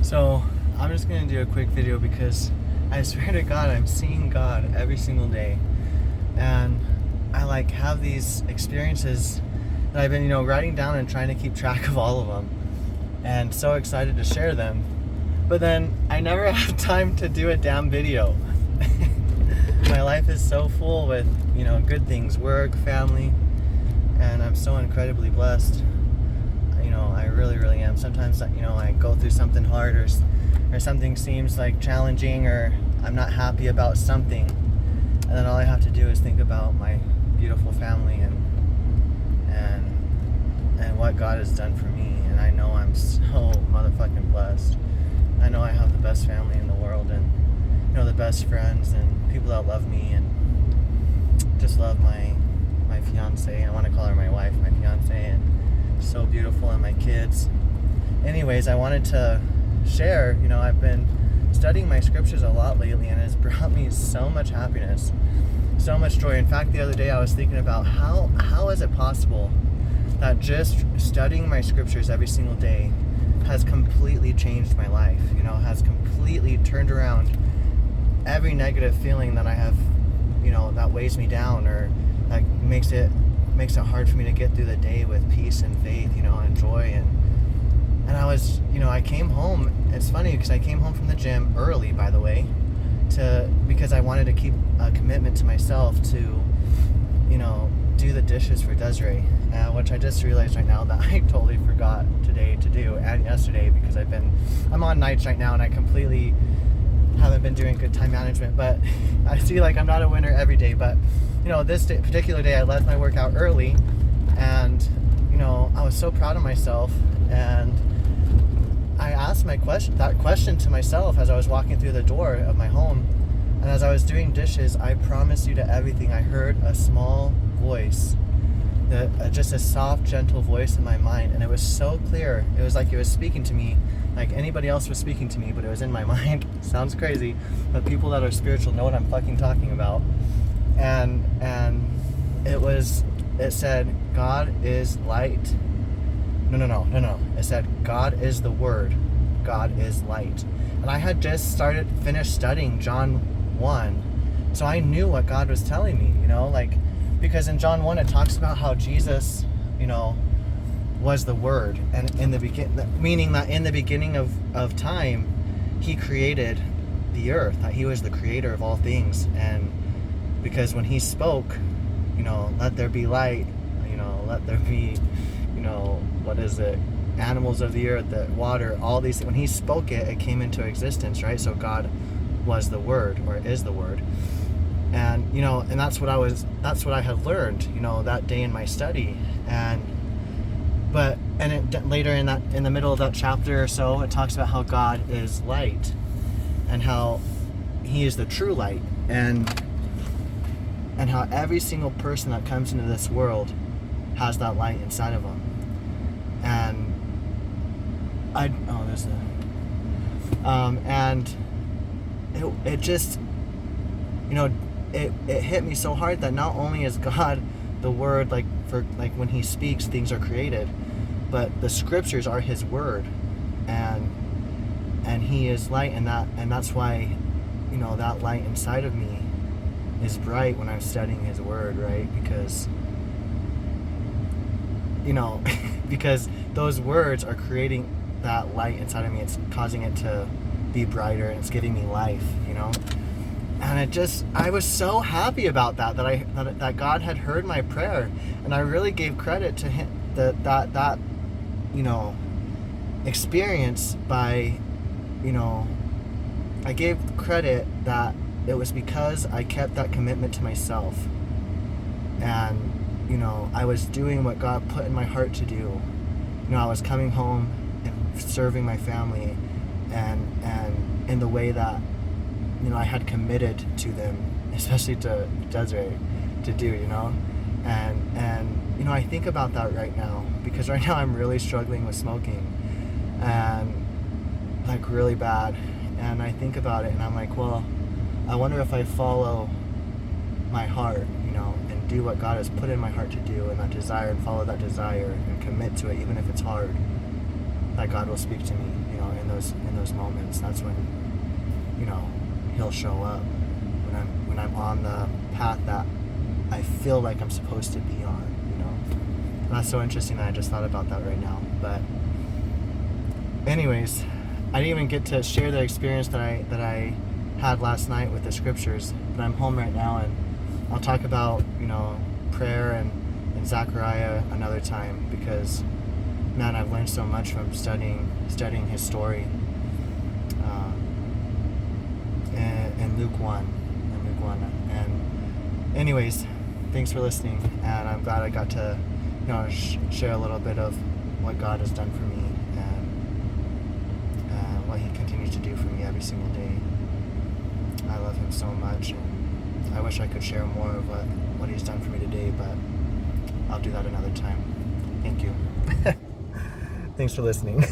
So I'm just gonna do a quick video because I swear to God, I'm seeing God every single day, and I have these experiences that I've been writing down and trying to keep track of all of them, and so excited to share them. But then I never have time to do a damn video. My life is so full with good things, work, family, and I'm so incredibly blessed. I really am. Sometimes I go through something hard or something seems challenging, or I'm not happy about something, and then all I have to do is think about my beautiful family and what God has done for me. And I know I'm so motherfucking blessed. I know I have the best family in the world, and the best friends and people that love me, and just love my fiance. I want to call her my wife, my fiance, and so beautiful, and my kids. Anyways, I wanted to share, I've been studying my scriptures a lot lately, and it's brought me so much happiness, so much joy. In fact, the other day I was thinking about how is it possible that just studying my scriptures every single day has completely changed my life, has completely turned around every negative feeling that I have, that weighs me down, or that makes it hard for me to get through the day with peace and faith, and joy. And I was, I came home. It's funny because I came home from the gym early, by the way, because I wanted to keep a commitment to myself to, do the dishes for Desiree, which I just realized right now that I totally forgot today to do, and yesterday, because I'm on nights right now, and I completely haven't been doing good time management. But I see I'm not a winner every day, but this particular day I left my workout early, and I was so proud of myself, and I asked that question to myself as I was walking through the door of my home. And as I was doing dishes, I promise you to everything, I heard a small voice, just a soft, gentle voice in my mind, and it was so clear. It was like it was speaking to me, like anybody else was speaking to me, but it was in my mind. Sounds crazy, but people that are spiritual know what I'm fucking talking about. And it said, God is light. No. It said, God is the Word. God is light. And I had just finished studying John 1. So I knew what God was telling me, because in John 1 it talks about how Jesus, was the Word. And meaning that in the beginning of time, He created the earth, that He was the creator of all things. And because when He spoke, let there be light, let there be, what is it? Animals of the earth, the water, all these. When He spoke it came into existence, right? So God was the Word, or is the Word. And and that's what I had learned, that day in my study. Later in the middle of that chapter or so, it talks about how God is light, and how He is the true light, and how every single person that comes into this world has that light inside of them. And it just, it hit me so hard that not only is God the Word, when He speaks, things are created, but the scriptures are His Word, and He is light, and that's why, that light inside of me is bright when I'm studying His Word, right? Because because those words are creating that light inside of me. It's causing it to be brighter, and it's giving me life, And I was so happy about that God had heard my prayer, and I really gave credit to Him, that experience by, I gave credit that it was because I kept that commitment to myself, and I was doing what God put in my heart to do. I was coming home and serving my family, and in the way that I had committed to them, especially to Desiree, to do, and I think about that right now, because right now I'm really struggling with smoking, and really bad. And I think about it, and I'm like, well, I wonder if I follow my heart, and do what God has put in my heart to do, and that desire, and follow that desire, and commit to it, even if it's hard, that God will speak to me, in in those moments. That's when, you know, he'll show up. When I'm on the path that I feel like I'm supposed to be on, you know. And that's so interesting that I just thought about that right now. But anyways, I didn't even get to share the experience that I had last night with the scriptures. But I'm home right now, and I'll talk about, you know, prayer and Zechariah another time, because man, I've learned so much from studying his story. In Luke 1. And anyways, thanks for listening, and I'm glad I got to, you know, share a little bit of what God has done for me, and what he continues to do for me every single day. I love him so much, and I wish I could share more of what he's done for me today, but I'll do that another time. Thank you. Thanks for listening.